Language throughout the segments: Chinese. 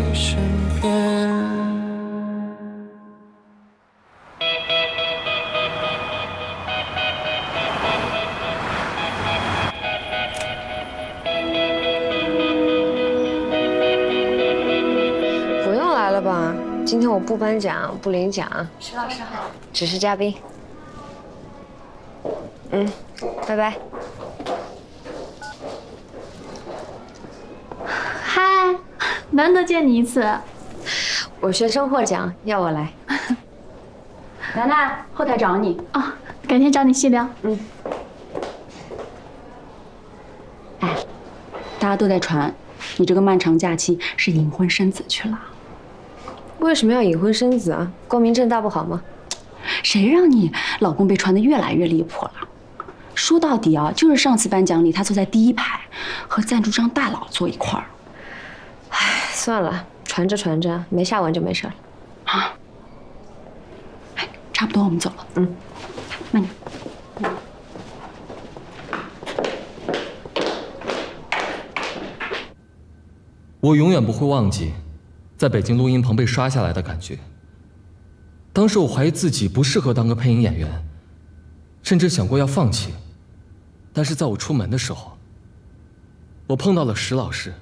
你身边。不用来了吧？今天我不颁奖，不领奖。石老师好，只是嘉宾。拜拜。嗨，难得见你一次。我学生获奖，要我来。楠楠，后台找你哦，改天找你细聊。哎，大家都在传，你这个漫长假期是隐婚生子去了。为什么要隐婚生子啊？光明正大不好吗？谁让你老公被传得越来越离谱了？说到底啊，就是上次颁奖礼他坐在第一排，和赞助商大佬坐一块儿。唉，算了，传着传着没下文就没事了。啊，哎，差不多，我们走了。慢点。我永远不会忘记，在北京录音棚被刷下来的感觉。当时我怀疑自己不适合当个配音演员，甚至想过要放弃。但是在我出门的时候，我碰到了石老师。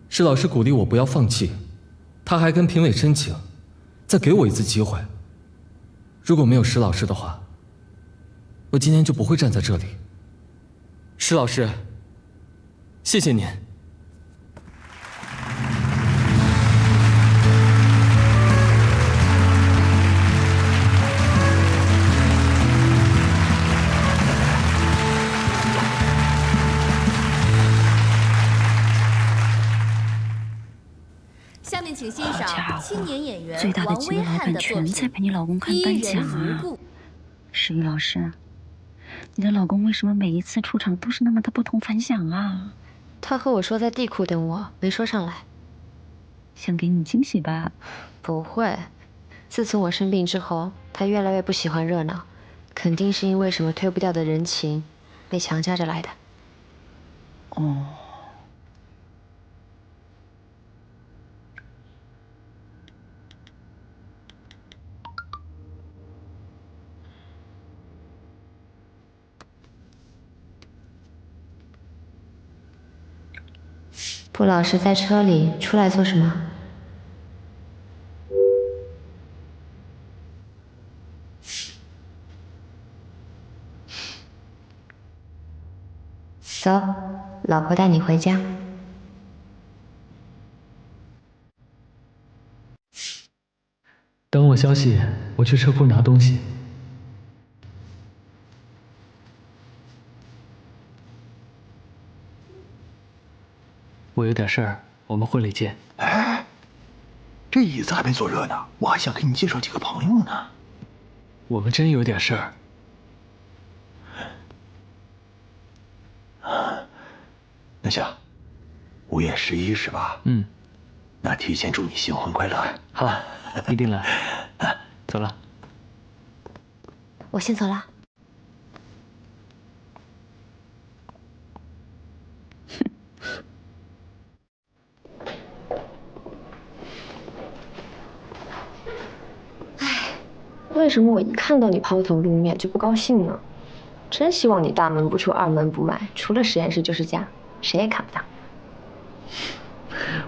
石老师鼓励我不要放弃，他还跟评委申请，再给我一次机会。如果没有石老师的话，我今天就不会站在这里。石老师，谢谢您。下面请欣赏青年演员最大的王威几个老板汉的作全在品陪你老公看《伊颁奖啊！人如故》。石玉老师，你的老公为什么每一次出场都是那么的不同凡响啊？他和我说在地库等我，没说上来。想给你惊喜吧？不会，自从我生病之后，他越来越不喜欢热闹，肯定是因为什么推不掉的人情，被强加着来的。哦。不老是在车里，出来做什么？走，老婆带你回家。等我消息，我去车库拿东西。我有点事儿，我们会里见。哎，这椅子还没坐热呢，我还想给你介绍几个朋友呢。我们真有点事儿。那行，5月11是吧？那提前祝你新婚快乐。好，一定来。走了。我先走了。为什么我一看到你抛头露面就不高兴呢？真希望你大门不出二门不迈，除了实验室就是家，谁也看不到。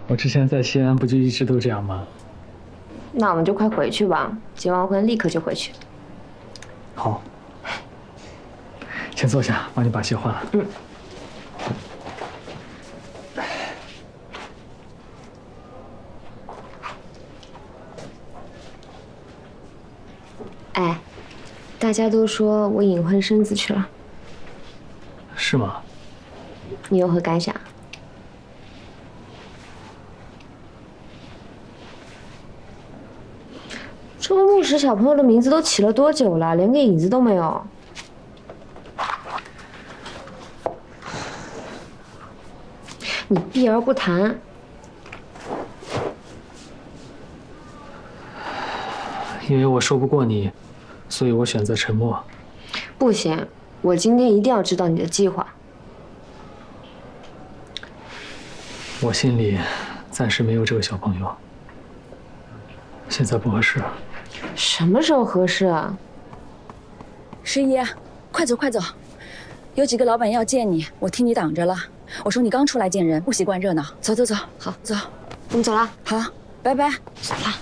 我之前在西安不就一直都这样吗？那我们就快回去吧，结完婚立刻就回去。好，先坐下，帮你把鞋换了。哎，大家都说我隐婚生子去了，是吗？你有何感想？这个牧师小朋友的名字都起了多久了，连个影子都没有。你避而不谈。因为我说不过你，所以我选择沉默。不行，我今天一定要知道你的计划。我心里暂时没有这个小朋友，现在不合适。什么时候合适啊？十一，快走快走，有几个老板要见你，我替你挡着了。我说你刚出来见人，不习惯热闹，走走走，好走，我们走了。好，拜拜。走了。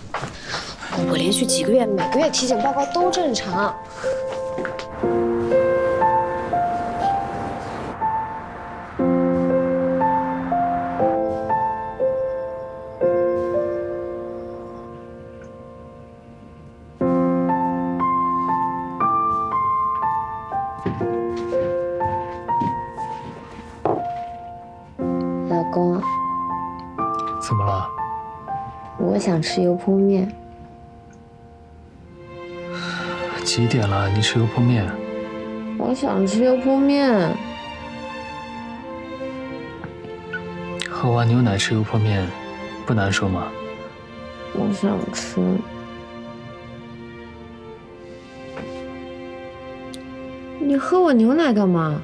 我连续几个月每个月体检报告都正常。老公，怎么了？我想吃油泼面。几点了？你吃油泼面？我想吃油泼面。喝完牛奶吃油泼面，不难受吗？我想吃。你喝我牛奶干嘛？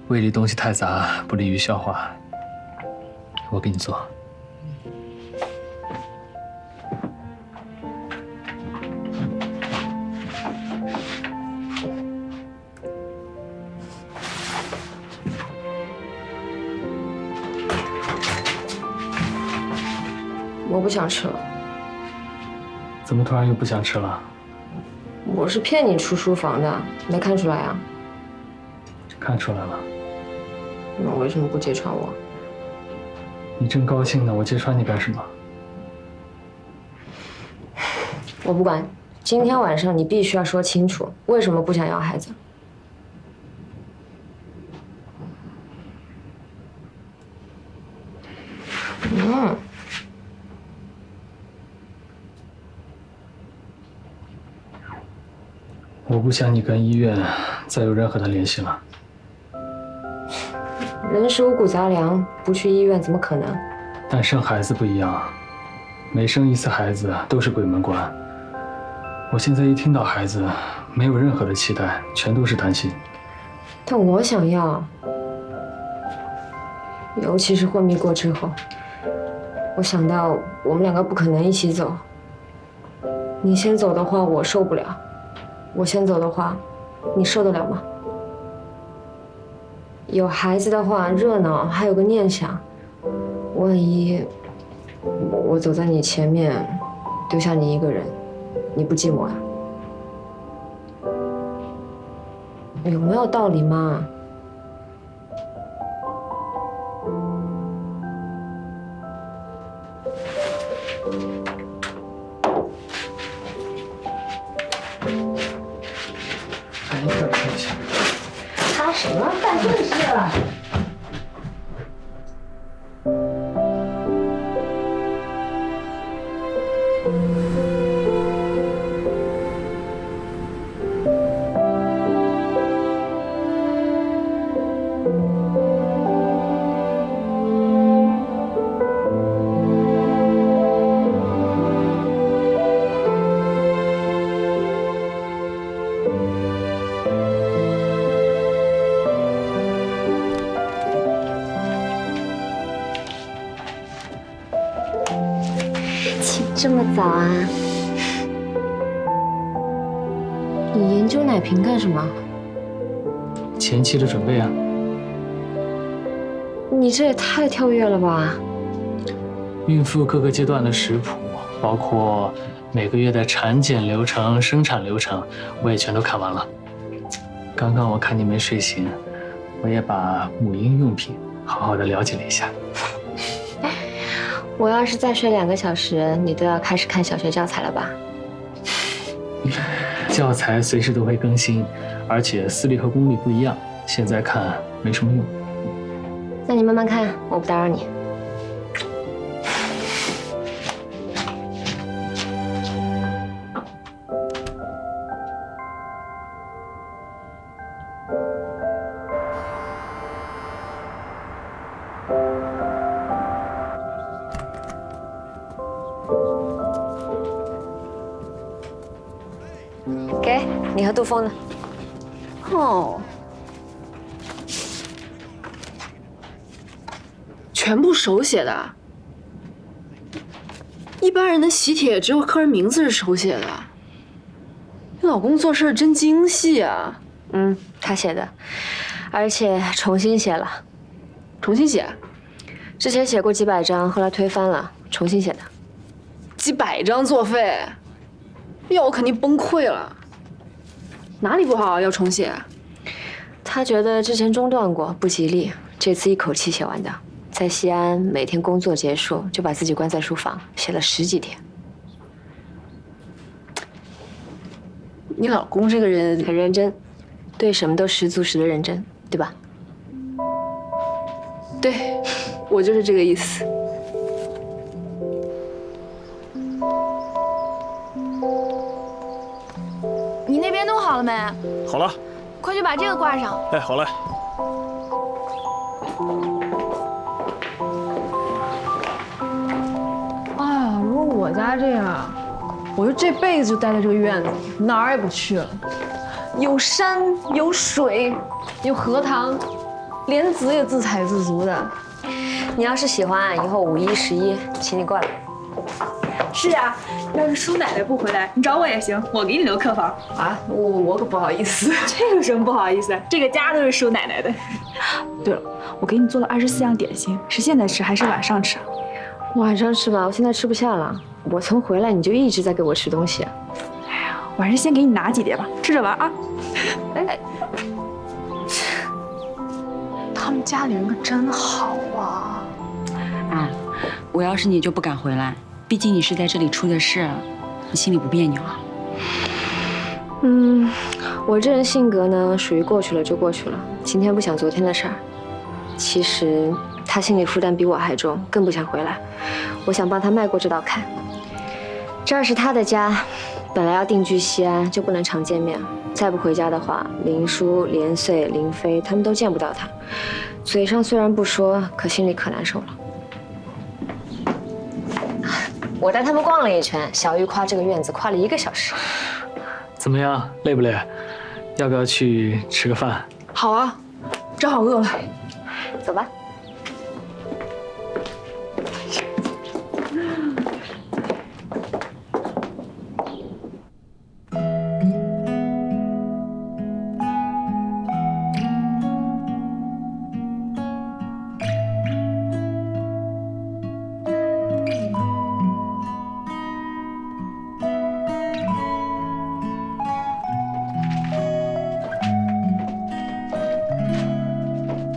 胃里东西太杂，不利于消化。我给你做。我不想吃了。怎么突然又不想吃了？我是骗你出书房的，没看出来啊？看出来了。那为什么不揭穿我？你正高兴呢，我揭穿你干什么？我不管，今天晚上你必须要说清楚，为什么不想要孩子？我不想你跟医院再有任何的联系了。人是五谷杂粮，不去医院怎么可能？但生孩子不一样，每生一次孩子都是鬼门关。我现在一听到孩子，没有任何的期待，全都是担心。但我想要，尤其是昏迷过之后，我想到我们两个不可能一起走。你先走的话，我受不了；我先走的话，你受得了吗？有孩子的话，热闹还有个念想，万一我走在你前面，丢下你一个人，你不寂寞呀？有没有道理嘛？哎，这看一下。他什么办正事了？起这么早啊？你研究奶瓶干什么？前期的准备啊。你这也太跳跃了吧！孕妇各个阶段的食谱，包括每个月的产检流程、生产流程，我也全都看完了。刚刚我看你没睡醒，我也把母婴用品好好的了解了一下。我要是再睡2个小时，你都要开始看小学教材了吧？教材随时都会更新，而且私立和公立不一样，现在看没什么用。那你慢慢看，我不打扰你。给你和杜峰的。哦，全部手写的。一般人的喜帖只有客人名字是手写的。你老公做事真精细啊。他写的，而且重新写了。重新写？之前写过几百张，后来推翻了，重新写的。几百张作废，要我肯定崩溃了。哪里不好要重写？他觉得之前中断过，不吉利，这次一口气写完的。在西安，每天工作结束就把自己关在书房，写了10几天。你老公这个人很认真，对什么都10足10的认真，对吧？对，我就是这个意思。你那边弄好了没？好了，快去把这个挂上。哎，好嘞。哎呀，如果我家这样，我就这辈子就待在这个院子，哪儿也不去了。有山有水，有荷塘，莲子也自采自足的。你要是喜欢，以后5、1、11，请你过来。是啊，要是叔奶奶不回来，你找我也行，我给你留客房。啊，我可不好意思。这有什么不好意思？这个家都是叔奶奶的。对了，我给你做了24样点心，是现在吃还是晚上吃？晚上吃吧，我现在吃不下了。我从回来你就一直在给我吃东西。哎呀，晚上先给你拿几碟吧，吃着玩啊。哎，他们家里人可真好啊。啊，我要是你就不敢回来，毕竟你是在这里出的事，你心里不别扭啊？我这人性格呢，属于过去了就过去了，今天不想昨天的事儿。其实他心理负担比我还重，更不想回来。我想帮他迈过这道坎。这儿是他的家，本来要定居西安，就不能常见面。再不回家的话，林叔、连穗、林飞他们都见不到他。嘴上虽然不说，可心里可难受了。我带他们逛了一圈，小玉夸这个院子夸了1个小时。怎么样，累不累？要不要去吃个饭？好啊，正好饿了。走吧。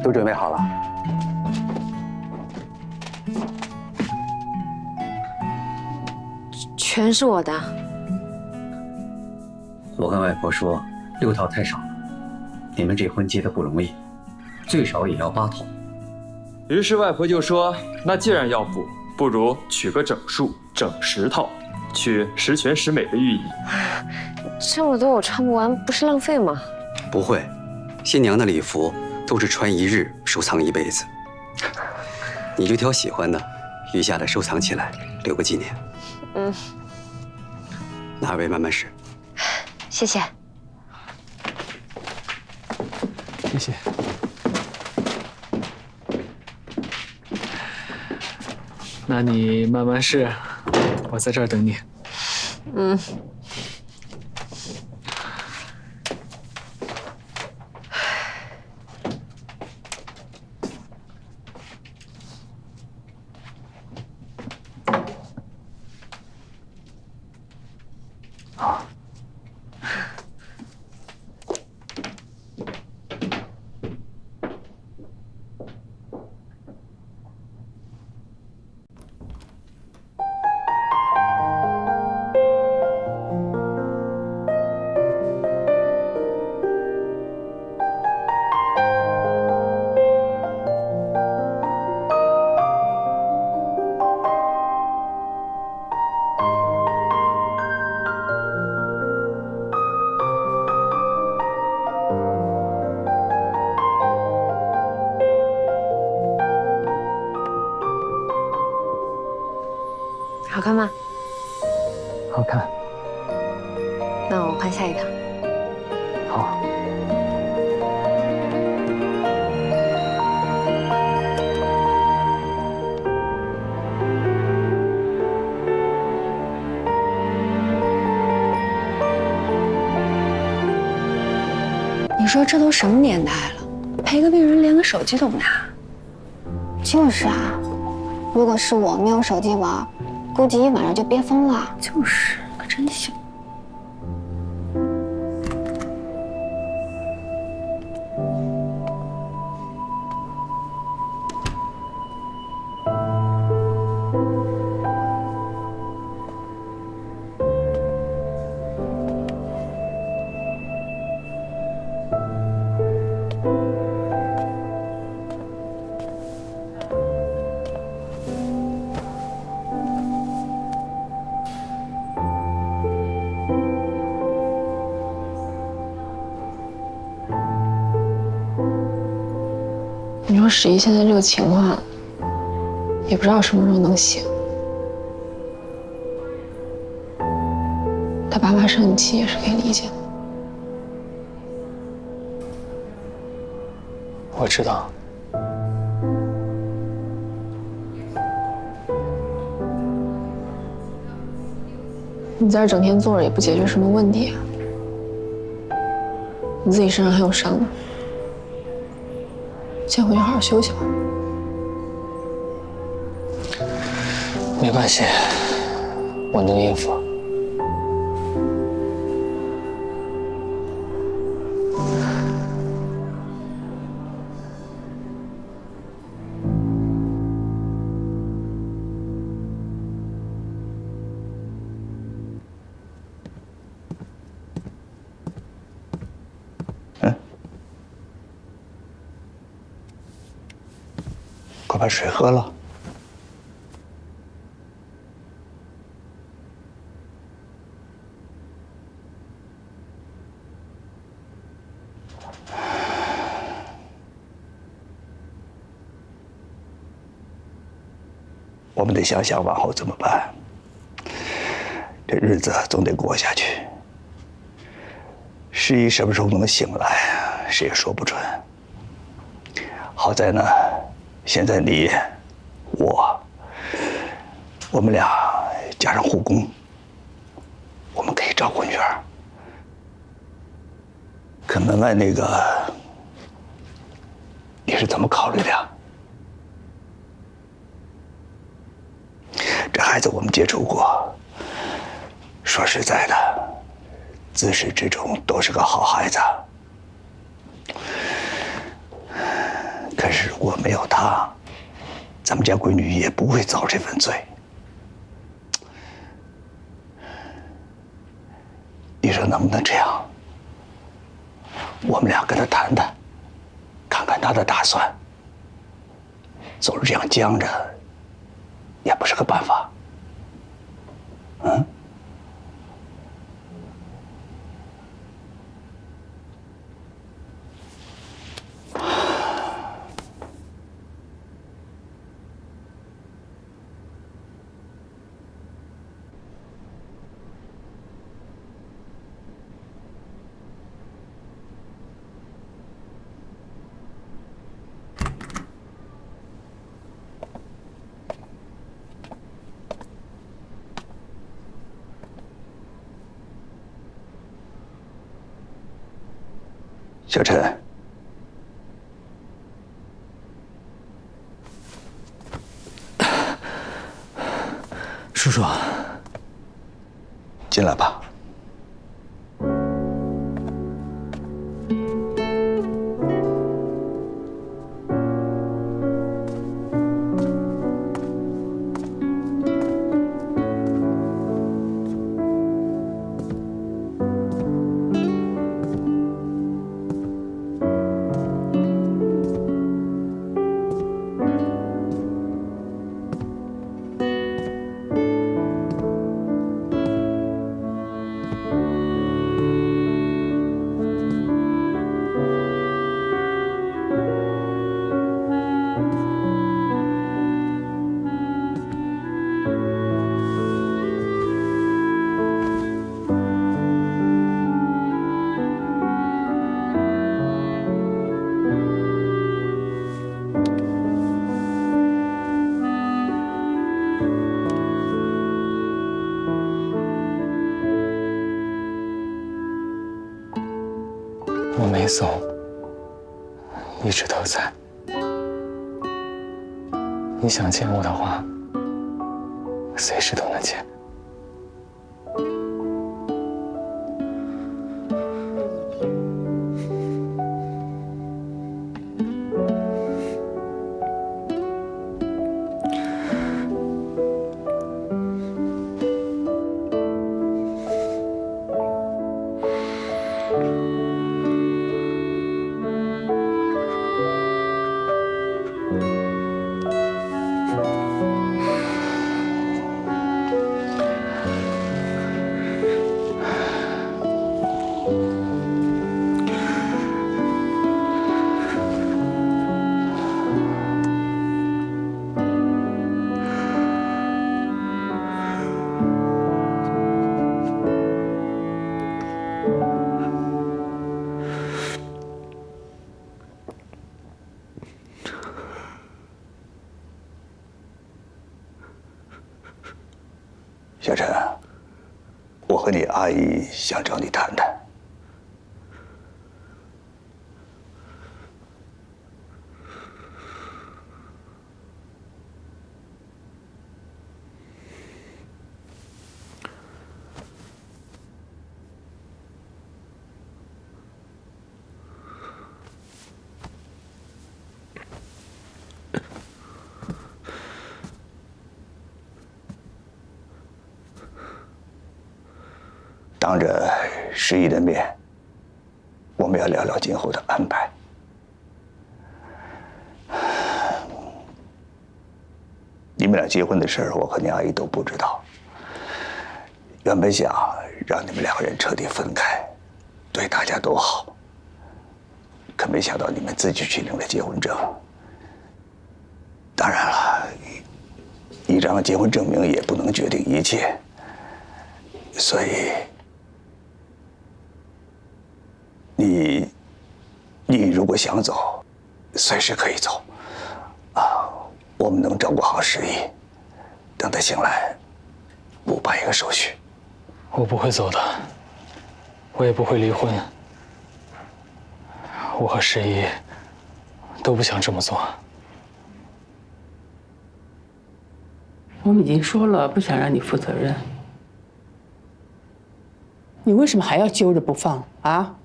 都准备好了。全是我的。我跟外婆说，6套太少了，你们这婚结的不容易，最少也要8套。于是外婆就说：“那既然要补，不如取个整数，整10套，取十全十美的寓意。”这么多我穿不完，不是浪费吗？不会，新娘的礼服都是穿1日，收藏1辈子。你就挑喜欢的，余下的收藏起来，留个纪念。哪位慢慢试。谢谢。谢谢。那你慢慢试，我在这儿等你。好看吗？好看。那我换下一个。好。你说这都什么年代了，陪个病人连个手机都不拿？就是啊，如果是我没有手机玩，估计一晚上就憋疯了。就是，可真行。你说史一现在这个情况，也不知道什么时候能醒。他爸妈生你气也是可以理解的。我知道。你在这整天坐着也不解决什么问题啊。你自己身上还有伤呢。先回去好好休息吧。没关系，我能应付。快把水喝了。我们得想想往后怎么办。这日子总得过下去。世一什么时候能醒来，谁也说不准。好在呢。现在你、我们俩加上护工，我们可以照顾女儿。可门外那个，你是怎么考虑的呀？这孩子我们接触过，说实在的，自始至终都是个好孩子。可是如果没有他，咱们家闺女也不会遭这份罪。你说能不能这样？我们俩跟他谈谈，看看他的打算。总是这样僵着，也不是个办法。嗯？小陈，叔叔，进来吧。没走，一直都在。你想见我的话，随时都能见。小陈，我和你阿姨想找你谈谈。当着诗意的面，我们要聊聊今后的安排。你们俩结婚的事儿，我和你阿姨都不知道。原本想让你们两个人彻底分开，对大家都好。可没想到你们自己去领了结婚证。当然了，一张结婚证明也不能决定一切，所以。你如果想走，随时可以走，我们能照顾好诗意，等他醒来，补办一个手续。我不会走的，我也不会离婚。我和诗意都不想这么做。我们已经说了，不想让你负责任，你为什么还要揪着不放啊？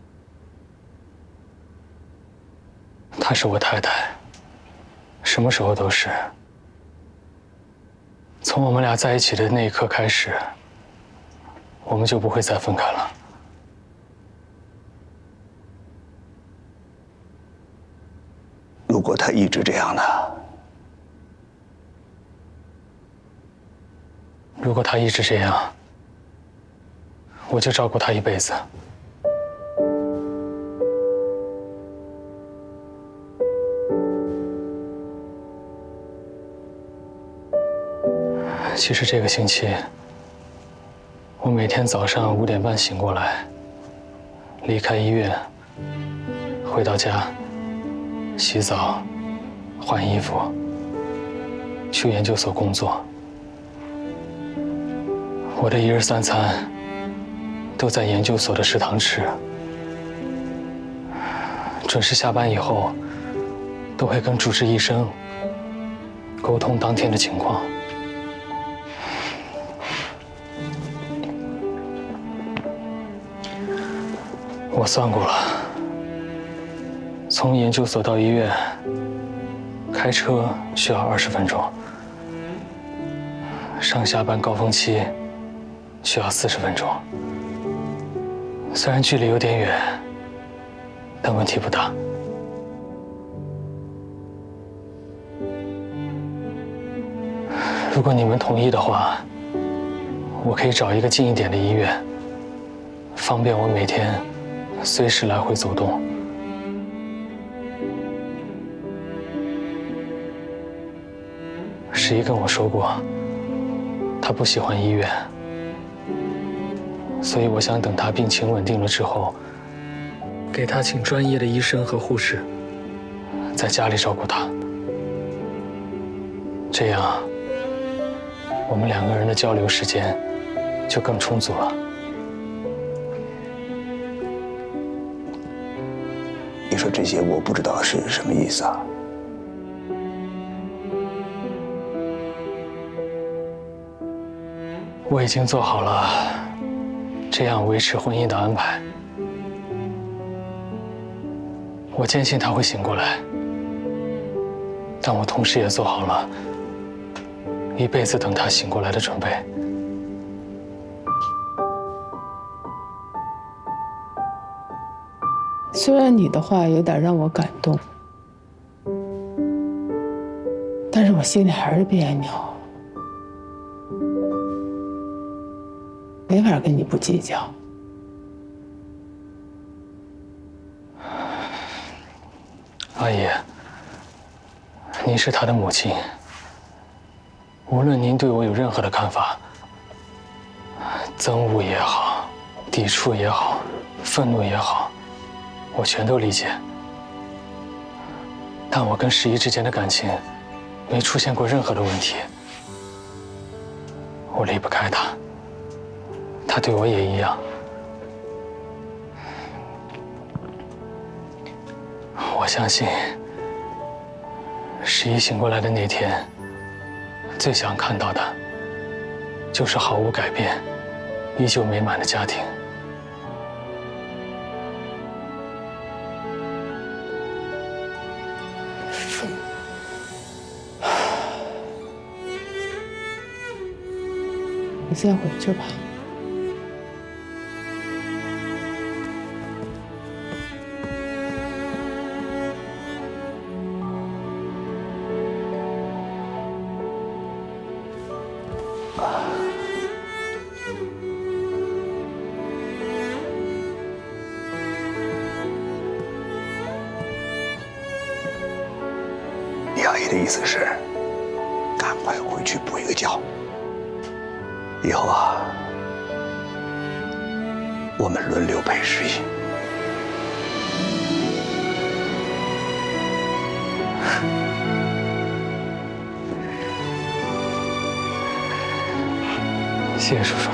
她是我太太，什么时候都是。从我们俩在一起的那一刻开始，我们就不会再分开了。如果她一直这样呢？如果她一直这样，我就照顾她一辈子。其实这个星期，我每天早上5点半醒过来，离开医院，回到家，洗澡，换衣服，去研究所工作。我的1日3餐都在研究所的食堂吃，准时下班以后，都会跟主治医生沟通当天的情况。我算过了，从研究所到医院，开车需要20分钟，上下班高峰期需要40分钟。虽然距离有点远，但问题不大。如果你们同意的话，我可以找一个近一点的医院，方便我每天随时来回走动。诗怡跟我说过，她不喜欢医院，所以我想等她病情稳定了之后，给她请专业的医生和护士，在家里照顾她。这样，我们2个人的交流时间就更充足了。这些，我不知道是什么意思啊。我已经做好了这样维持婚姻的安排。我坚信他会醒过来，但我同时也做好了一辈子等他醒过来的准备。虽然你的话有点让我感动，但是我心里还是别扭，没法跟你不计较。阿姨，您是他的母亲，无论您对我有任何的看法，憎恶也好，抵触也好，愤怒也好，我全都理解。但我跟十一之间的感情没出现过任何的问题，我离不开他，他对我也一样。我相信，十一醒过来的那天，最想看到的，就是毫无改变、依旧美满的家庭。你先回去吧。你阿姨的意思是，赶快回去补一个觉。以后啊，我们轮流陪十一。谢谢叔叔。